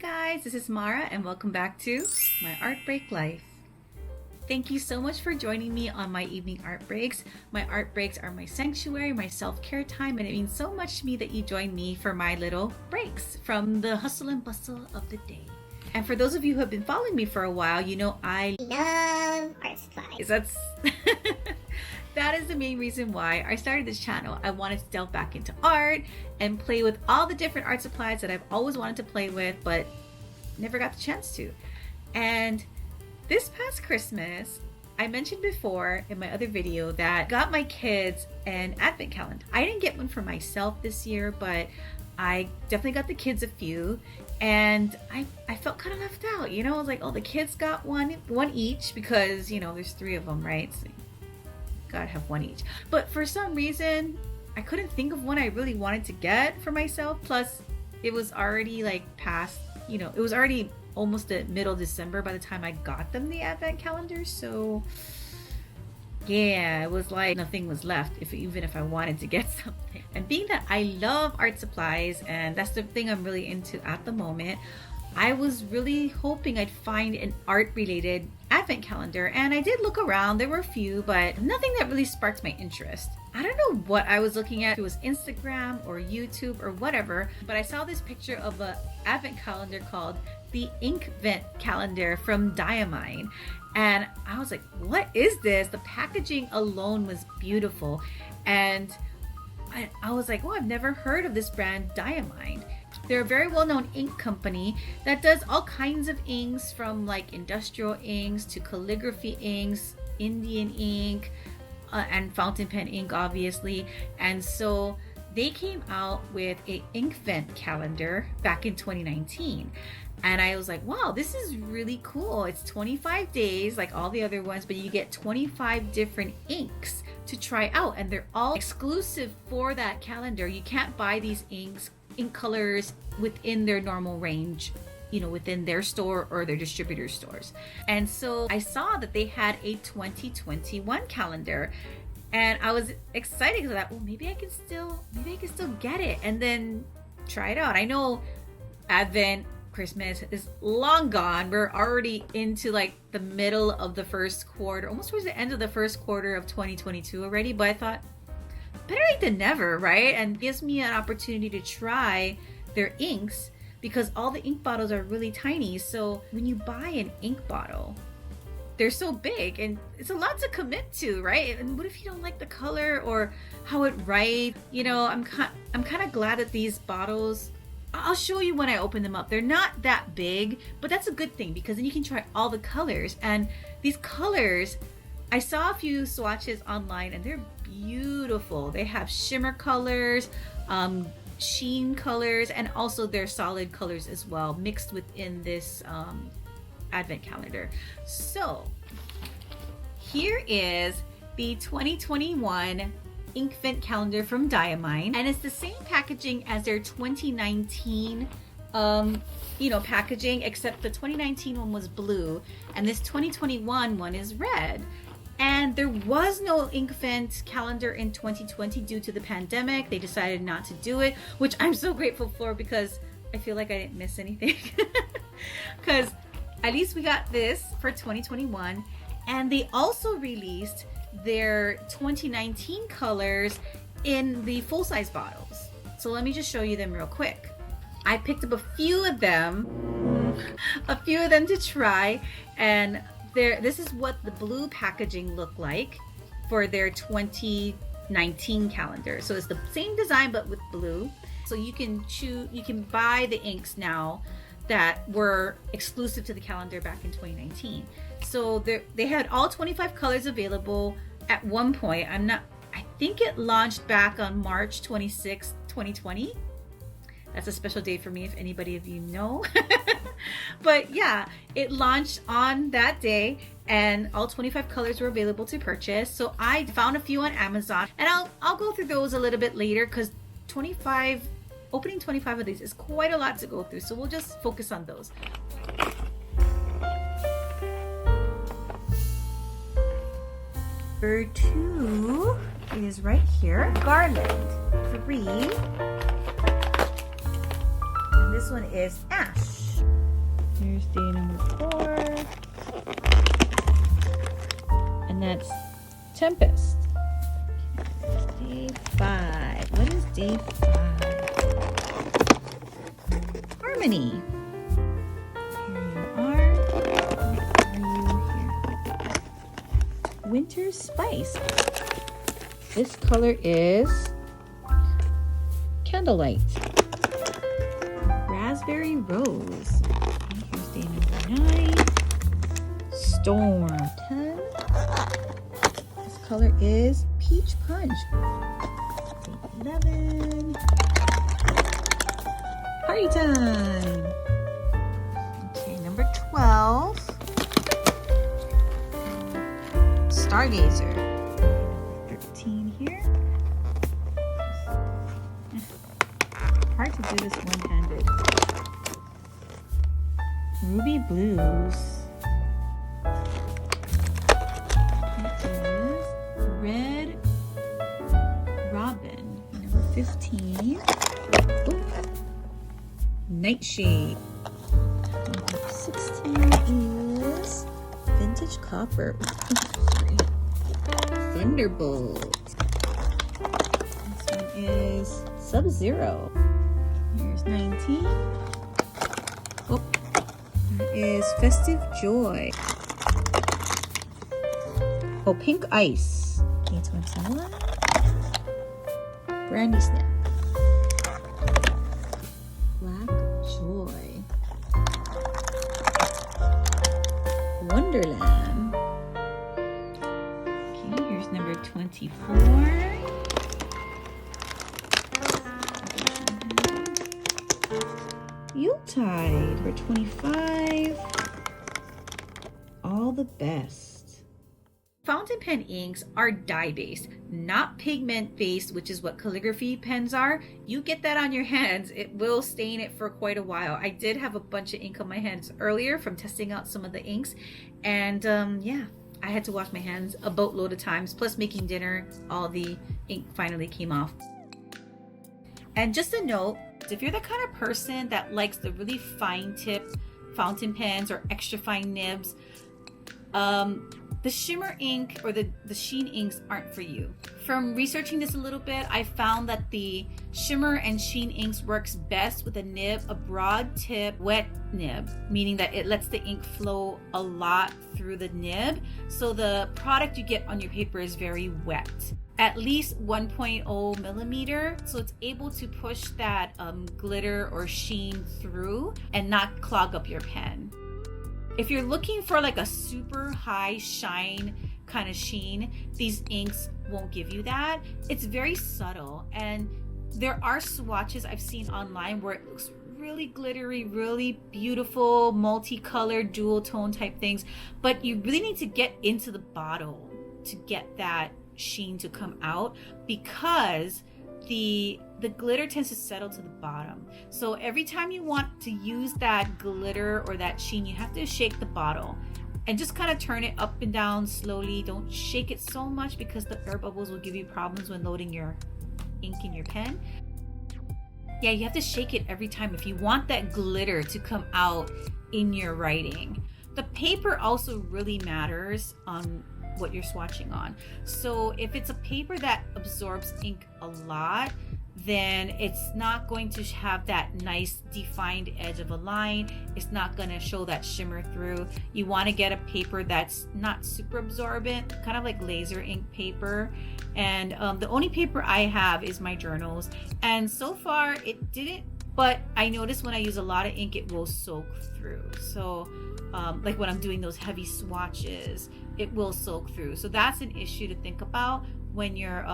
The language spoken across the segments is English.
guys, this is Mara and welcome back to my art break life. Thank you so much for joining me on my evening art breaks. My art breaks are my sanctuary, my self-care time, and it means so much to me that you join me for my little breaks from the hustle and bustle of the day. And for those of you who have been following me for a while, you know I love art supplies. That is the main reason why I started this channel. I wanted to delve back into art and play with all the different art supplies that I've always wanted to play with, but never got the chance to. And this past Christmas, I mentioned before in my other video that I got my kids an advent calendar. I didn't get one for myself this year, but I definitely got the kids a few, and I felt kind of left out. You know, I was like, oh, the kids got one each because, you know, there's 3 of them, right? So gotta have one each. But for some reason, I couldn't think of one I really wanted to get for myself. Plus, it was already like past, you know, it was already almost the middle of December by the time I got them the advent calendar. So yeah, it was like nothing was left even if I wanted to get something. And being that I love art supplies and that's the thing I'm really into at the moment, I was really hoping I'd find an art related advent calendar, and I did look around. There were a few, but nothing that really sparked my interest. I don't know what I was looking at. It was Instagram or YouTube or whatever, but I saw this picture of an advent calendar called the Inkvent calendar from Diamine, and I was like, what is this? The packaging alone was beautiful, and I was like, oh, I've never heard of this brand, Diamine. They're a very well-known ink company that does all kinds of inks, from like industrial inks to calligraphy inks, Indian ink, and fountain pen ink, obviously. And so they came out with a Inkvent calendar back in 2019. And I was like, wow, this is really cool. It's 25 days like all the other ones, but you get 25 different inks to try out, and they're all exclusive for that calendar. You can't buy these ink colors within their normal range, you know, within their store or their distributor stores. And so I saw that they had a 2021 calendar, and I was excited because I thought, well, maybe I can still get it and then try it out. I know Advent, Christmas is long gone. We're already into like the middle of the first quarter, almost towards the end of the first quarter of 2022 already, but I thought better late than never, right? And gives me an opportunity to try their inks because all the ink bottles are really tiny. So when you buy an ink bottle, they're so big and it's a lot to commit to, right? And what if you don't like the color or how it writes? You know, I'm kind of glad that these bottles, I'll show you when I open them up. They're not that big, but that's a good thing because then you can try all the colors. And these colors, I saw a few swatches online and they're beautiful. They have shimmer colors, sheen colors, and also their solid colors as well, mixed within this advent calendar. So here is the 2021 Inkvent calendar from Diamine, and it's the same packaging as their 2019 packaging, except the 2019 one was blue and this 2021 one is red. And there was no Inkvent calendar in 2020 due to the pandemic. They decided not to do it, which I'm so grateful for because I feel like I didn't miss anything. Because at least we got this for 2021. And they also released their 2019 colors in the full-size bottles. So let me just show you them real quick. I picked up a few of them to try, and this is what the blue packaging looked like for their 2019 calendar. So it's the same design but with blue. So you can buy the inks now that were exclusive to the calendar back in 2019. So they had all 25 colors available at one point. I think it launched back on March 26, 2020. That's a special date for me if anybody of you know. But yeah, it launched on that day and all 25 colors were available to purchase. So I found a few on Amazon, and I'll go through those a little bit later because opening 25 of these is quite a lot to go through. So we'll just focus on those. Number 2 is right here, Garland 3. And this one is Ash. that's Tempest. Day 5. What is day 5? Harmony. Here you are. Where are you here? Winter Spice. This color is Candlelight. Raspberry Rose. Okay, here's day number 9. Storm. 10. This color is Peach Punch. Day 11. Party time. Okay, number 12. Stargazer. 13 here. Hard to do this one-handed. Ruby Blues. It is Red Robin. Number 15. Ooh. Nightshade. Number 16 is Vintage Copper. Thunderbolt. This one is Sub-Zero. Here's 19. Oh, that is Festive Joy. Oh, Pink Ice. Okay, 21. Brandy Snap. Black Joy. Wonderland. Okay, here's number 24. Yuletide for 25. All the best. Fountain pen inks are dye-based, not pigment-based, which is what calligraphy pens are. You get that on your hands, it will stain it for quite a while. I did have a bunch of ink on my hands earlier from testing out some of the inks, and yeah, I had to wash my hands a boatload of times, plus making dinner, all the ink finally came off. And just a note, if you're the kind of person that likes the really fine tip fountain pens or extra fine nibs, the shimmer ink or the sheen inks aren't for you. From researching this a little bit, I found that the shimmer and sheen inks works best with a nib, a broad tip, wet nib, meaning that it lets the ink flow a lot through the nib. So the product you get on your paper is very wet. At least 1.0 millimeter, so it's able to push that glitter or sheen through and not clog up your pen. If you're looking for like a super high shine kind of sheen, these inks won't give you that. It's very subtle, and there are swatches I've seen online where it looks really glittery, really beautiful, multicolored, dual tone type things, but you really need to get into the bottle to get that sheen to come out, because the glitter tends to settle to the bottom. So every time you want to use that glitter or that sheen, you have to shake the bottle and just kind of turn it up and down slowly. Don't shake it so much because the air bubbles will give you problems when loading your ink in your pen. Yeah, you have to shake it every time if you want that glitter to come out in your writing. The paper also really matters on what you're swatching on. So if it's a paper that absorbs ink a lot, then it's not going to have that nice defined edge of a line. It's not going to show that shimmer through. You want to get a paper that's not super absorbent, kind of like laser ink paper. And the only paper I have is my journals, and so far it didn't, but I noticed when I use a lot of ink it will soak through. So like when I'm doing those heavy swatches, it will soak through. So that's an issue to think about when you're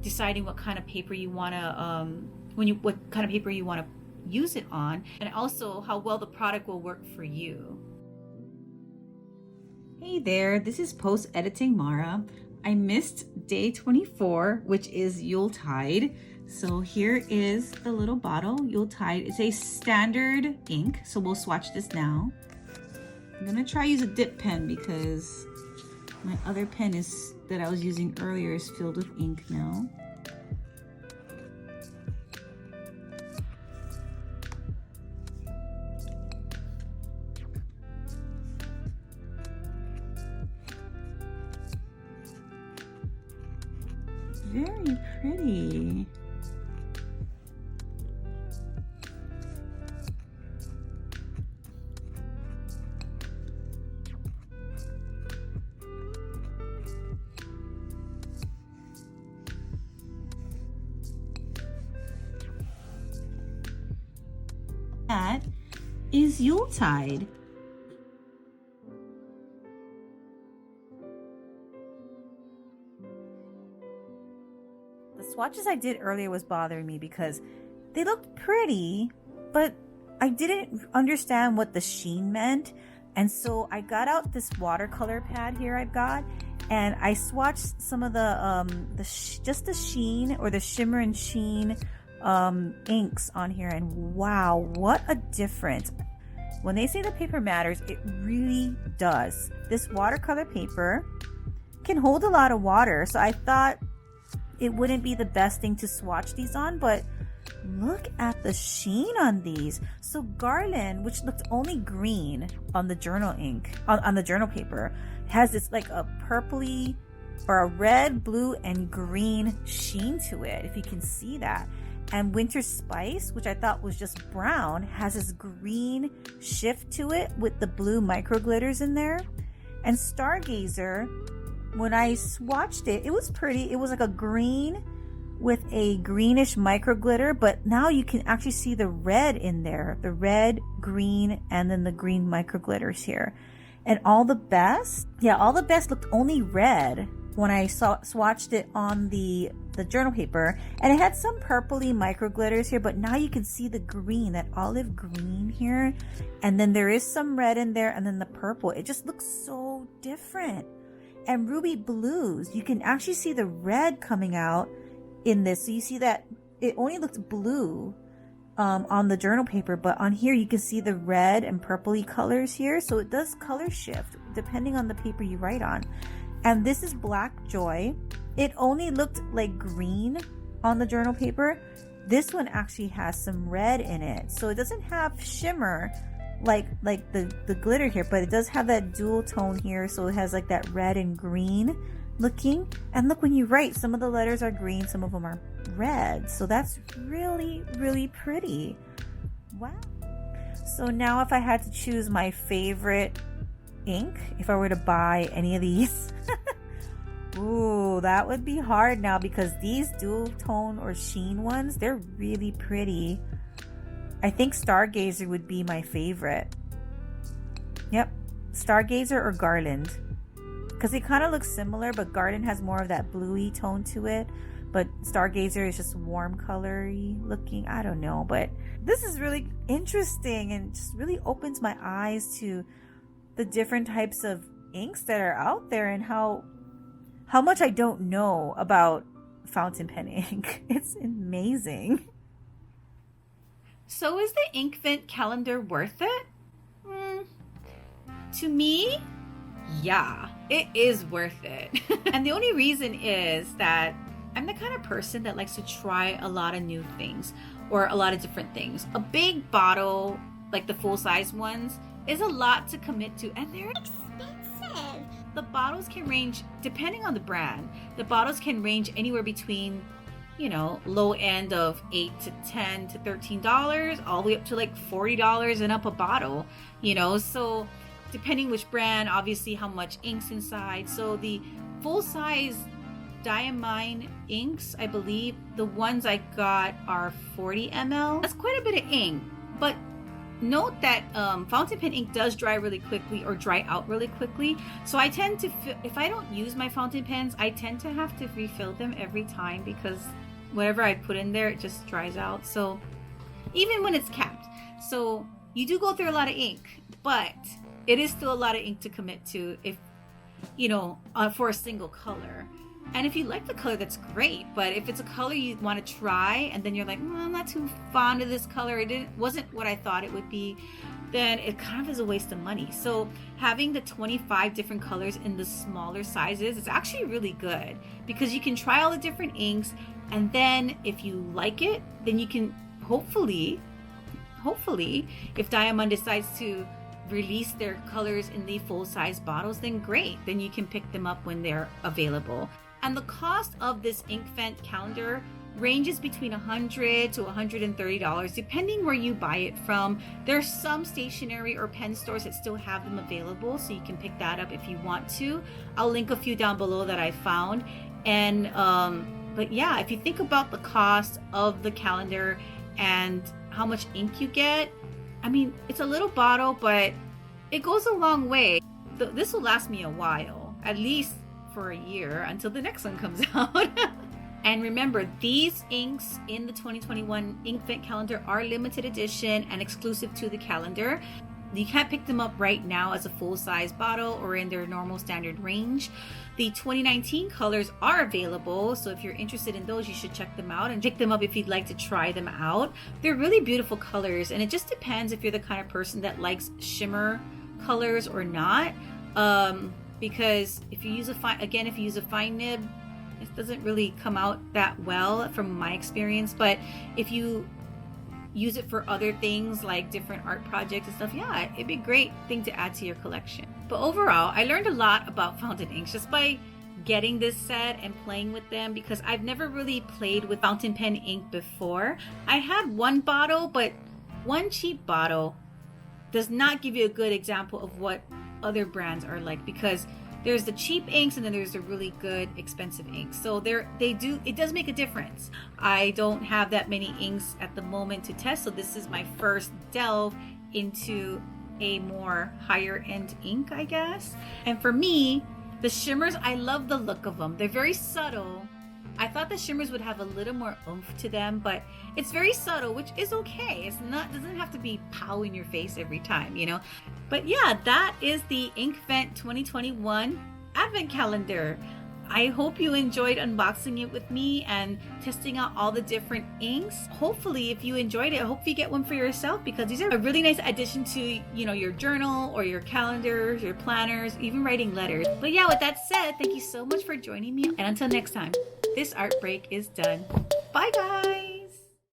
deciding what kind of paper you want to what kind of paper you want to use it on, and also how well the product will work for you. Hey there, this is post editing Mara. I missed day 24, which is Yuletide. So here is the little bottle, Yuletide. It's a standard ink, so we'll swatch this now. I'm gonna try use a dip pen because my other pen that I was using earlier is filled with ink now. Very pretty. That is Yuletide. The swatches I did earlier was bothering me because they looked pretty, but I didn't understand what the sheen meant. And so I got out this watercolor pad here I've got, and I swatched some of just the sheen or the shimmer and sheen inks on here, and wow, what a difference. When they say the paper matters, it really does. This watercolor paper can hold a lot of water, so I thought it wouldn't be the best thing to swatch these on, but look at the sheen on these. So Garland, which looked only green on the journal ink, on the journal paper, has this like a purpley or a red, blue, and green sheen to it, if you can see that. And Winter Spice, which I thought was just brown, has this green shift to it with the blue micro glitters in there. And Stargazer, when I swatched it, it was pretty. It was like a green with a greenish micro glitter, but now you can actually see the red in there. The red, green, and then the green micro glitters here. And All the Best looked only red when I swatched it on the journal paper, and it had some purpley micro glitters here, but now you can see the green, that olive green here, and then there is some red in there, and then the purple. It just looks so different. And Ruby Blues, you can actually see the red coming out in this, so you see that it only looks blue on the journal paper, but on here you can see the red and purpley colors here, so it does color shift depending on the paper you write on. And this is Black Joy. It only looked like green on the journal paper. This one actually has some red in it, so it doesn't have shimmer like the glitter here, but it does have that dual tone here, so it has like that red and green looking. And look, when you write, some of the letters are green, some of them are red, so that's really, really pretty. Wow. So now if I had to choose my favorite ink, if I were to buy any of these ooh, that would be hard now, because these dual tone or sheen ones, they're really pretty. I think Stargazer would be my favorite. Yep, Stargazer or Garland, because they kind of look similar, but Garland has more of that bluey tone to it, but Stargazer is just warm colory looking. I don't know, but this is really interesting and just really opens my eyes to the different types of inks that are out there, and how much I don't know about fountain pen ink. It's amazing. So is the Inkvent calendar worth it? To me, yeah, it is worth it. And the only reason is that I'm the kind of person that likes to try a lot of new things or a lot of different things. A big bottle, like the full-size ones, is a lot to commit to, and they're expensive. The bottles can range, depending on the brand, the bottles can range anywhere between, you know, low end of $8 to $10 to $13, all the way up to like $40 and up a bottle, you know. So depending which brand, obviously how much ink's inside. So the full-size Diamine inks, I believe the ones I got are 40 ml. That's quite a bit of ink, but note that fountain pen ink does dry really quickly or dry out really quickly. So I tend to, if I don't use my fountain pens, I tend to have to refill them every time, because whatever I put in there, it just dries out. So even when it's capped, so you do go through a lot of ink, but it is still a lot of ink to commit to, if you know, for a single color. And if you like the color, that's great. But if it's a color you want to try, and then you're like, I'm not too fond of this color, wasn't what I thought it would be, then it kind of is a waste of money. So having the 25 different colors in the smaller sizes is actually really good, because you can try all the different inks, and then if you like it, then you can hopefully, if Diamine decides to release their colors in the full-size bottles, then great. Then you can pick them up when they're available. And the cost of this Inkvent calendar ranges between $100 to $130 depending where you buy it from. There's some stationery or pen stores that still have them available, so you can pick that up if you want to. I'll link a few down below that I found. And but yeah, if you think about the cost of the calendar and how much ink you get, I mean, it's a little bottle, but it goes a long way. This will last me a while, at least for a year, until the next one comes out. And remember, these inks in the 2021 Inkvent calendar are limited edition and exclusive to the calendar. You can't pick them up right now as a full-size bottle or in their normal standard range. The 2019 colors are available, so if you're interested in those, you should check them out and pick them up if you'd like to try them out. They're really beautiful colors, and it just depends if you're the kind of person that likes shimmer colors or not. Because if you use a fine nib, it doesn't really come out that well from my experience. But if you use it for other things like different art projects and stuff, yeah, it'd be a great thing to add to your collection. But overall, I learned a lot about fountain inks just by getting this set and playing with them, because I've never really played with fountain pen ink before. I had one bottle, but one cheap bottle does not give you a good example of what other brands are like, because there's the cheap inks and then there's the really good expensive inks. So it does make a difference. I don't have that many inks at the moment to test, so this is my first delve into a more higher end ink, I guess. And for me, the shimmers, I love the look of them. They're very subtle. I thought the shimmers would have a little more oomph to them, but it's very subtle, which is okay. Doesn't have to be pow in your face every time, you know. But yeah, that is the Inkvent 2021 Advent Calendar. I hope you enjoyed unboxing it with me and testing out all the different inks. Hopefully, if you enjoyed it, I hope you get one for yourself, because these are a really nice addition to, you know, your journal or your calendars, your planners, even writing letters. But yeah, with that said, thank you so much for joining me. And until next time, this art break is done. Bye guys!